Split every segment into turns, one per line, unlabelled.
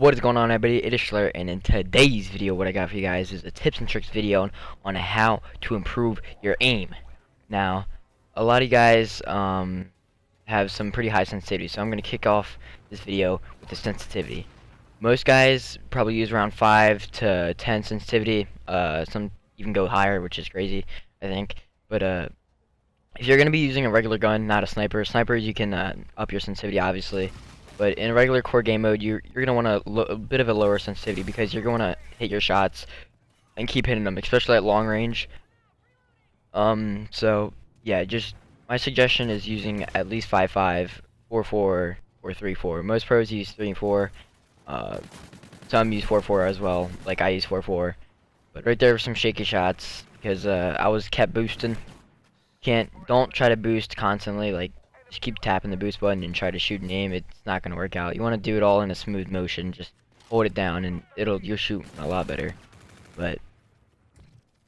What is going on, everybody? It is Schler, and in today's video what I got for you guys is a tips and tricks video on how to improve your aim. Now, a lot of you guys have some pretty high sensitivity, so I'm going to kick off this video with the sensitivity. Most guys probably use around 5 to 10 sensitivity, some even go higher, which is crazy, I think. But if you're going to be using a regular gun, not a sniper, snipers you can up your sensitivity obviously. But in regular core game mode, you're going to want a bit of a lower sensitivity because you're going to hit your shots and keep hitting them, especially at long range. So, yeah, just my suggestion is using at least 5.5, 4.4, or 3.4. Most pros use 3 and 4. Some use 4.4 as well, like I use 4.4. But right there are some shaky shots because I was kept boosting. Don't try to boost constantly, like just keep tapping the boost button and try to shoot and aim. It's not gonna work out. You want to do it all in a smooth motion. Just hold it down and you'll shoot a lot better. But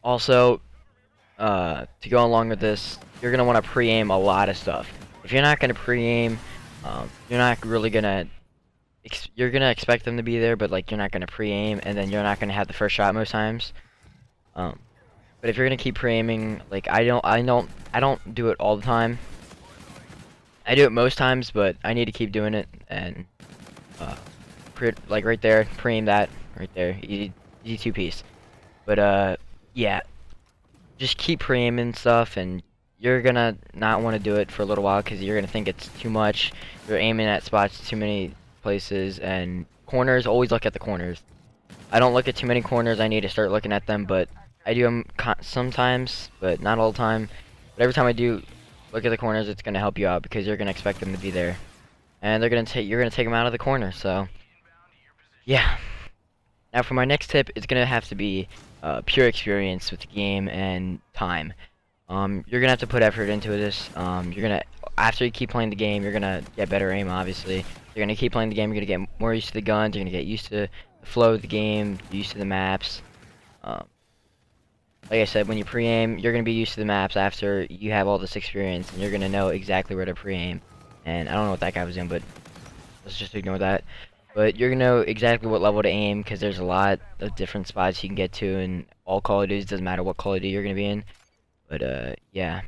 also, to go along with this, you're gonna want to pre-aim a lot of stuff. If you're not gonna pre-aim, you're not really gonna. You're gonna expect them to be there, but like you're not gonna pre-aim, and then you're not gonna have the first shot most times. But if you're gonna keep pre-aiming, like I don't do it all the time. I do it most times, but I need to keep doing it, and like right there, pre-aim that right there, easy 2-piece. But yeah, just keep pre-aiming stuff, and you're gonna not want to do it for a little while because you're gonna think it's too much. You're aiming at spots too many places, and corners. Always look at the corners. I don't look at too many corners. I need to start looking at them, but I do them sometimes, but not all the time. But every time I do look at the corners, it's gonna help you out because you're gonna expect them to be there, and you're gonna take them out of the corner. So yeah. Now for my next tip, it's gonna have to be pure experience with the game and time. You're gonna have to put effort into this. After you keep playing the game, you're gonna get better aim. Obviously, you're gonna keep playing the game. You're gonna get more used to the guns. You're gonna get used to the flow of the game, used to the maps. Like I said, when you pre-aim, you're going to be used to the maps after you have all this experience, and you're going to know exactly where to pre-aim. And I don't know what that guy was doing, but let's just ignore that. But you're going to know exactly what level to aim, because there's a lot of different spots you can get to in all Call of Duties. Doesn't matter what Call of Duty you're going to be in. But, yeah.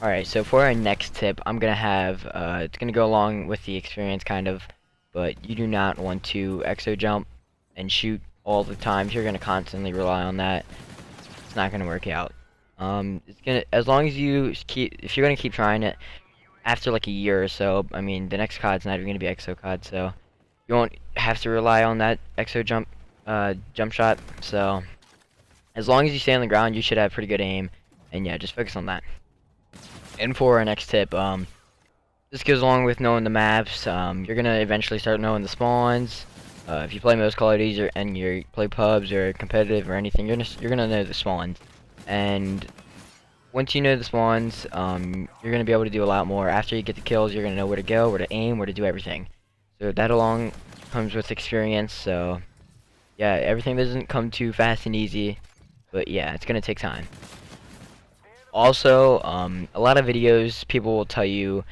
Alright, so for our next tip, I'm going to have, it's going to go along with the experience, kind of. But you do not want to exo jump and shoot all the time. You're going to constantly rely on that. It's not gonna work out. It's gonna, as long as you if you're gonna keep trying it, after like a year or so, I mean, the next COD's not even gonna be exo COD, so you won't have to rely on that exo jump shot. So as long as you stay on the ground, you should have pretty good aim, and yeah, just focus on that. And for our next tip, this goes along with knowing the maps. You're gonna eventually start knowing the spawns. If you play most Call of Duty and you play pubs or competitive or anything, you're gonna know the spawns. And once you know the spawns, you're gonna be able to do a lot more. After you get the kills, you're gonna know where to go, where to aim, where to do everything. So that along comes with experience. So yeah, everything doesn't come too fast and easy, but yeah, it's gonna take time. Also, a lot of videos people will tell you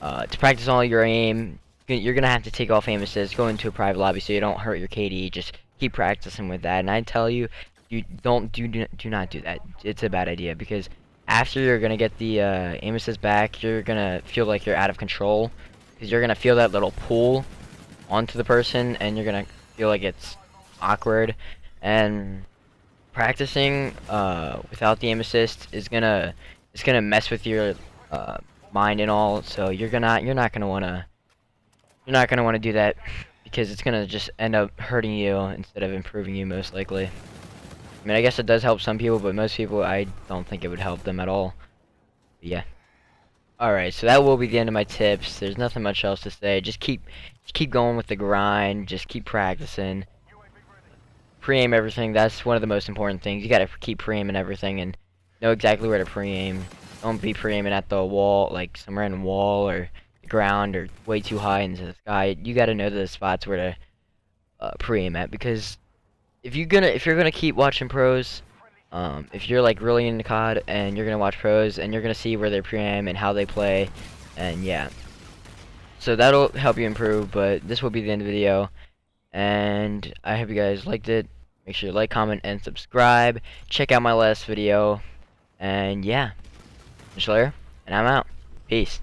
to practice all your aim. You're gonna have to take off aim assist, go into a private lobby so you don't hurt your KD. Just keep practicing with that. And I tell you, do not do that. It's a bad idea because after you're gonna get the aim assist back, you're gonna feel like you're out of control because you're gonna feel that little pull onto the person, and you're gonna feel like it's awkward. And practicing without the aim assist is gonna mess with your mind and all. So you're not gonna wanna do that because it's gonna just end up hurting you instead of improving you, most likely. I mean, I guess it does help some people, but most people, I don't think it would help them at all. But yeah. Alright, so that will be the end of my tips. There's nothing much else to say. Just keep going with the grind. Just keep practicing. Pre-aim everything. That's one of the most important things. You gotta keep pre-aiming everything and know exactly where to pre-aim. Don't be pre-aiming at the wall, like some random wall or ground or way too high into the sky. You got to know the spots where to pre-aim at, because if you're gonna keep watching pros, if you're like really into COD and you're gonna watch pros and you're gonna see where they pre-aim and how they play, and yeah, so that'll help you improve. But this will be the end of the video, and I hope you guys liked it. Make sure to like, comment, and subscribe. Check out my last video, and yeah, I'm Slayer, and I'm out. Peace.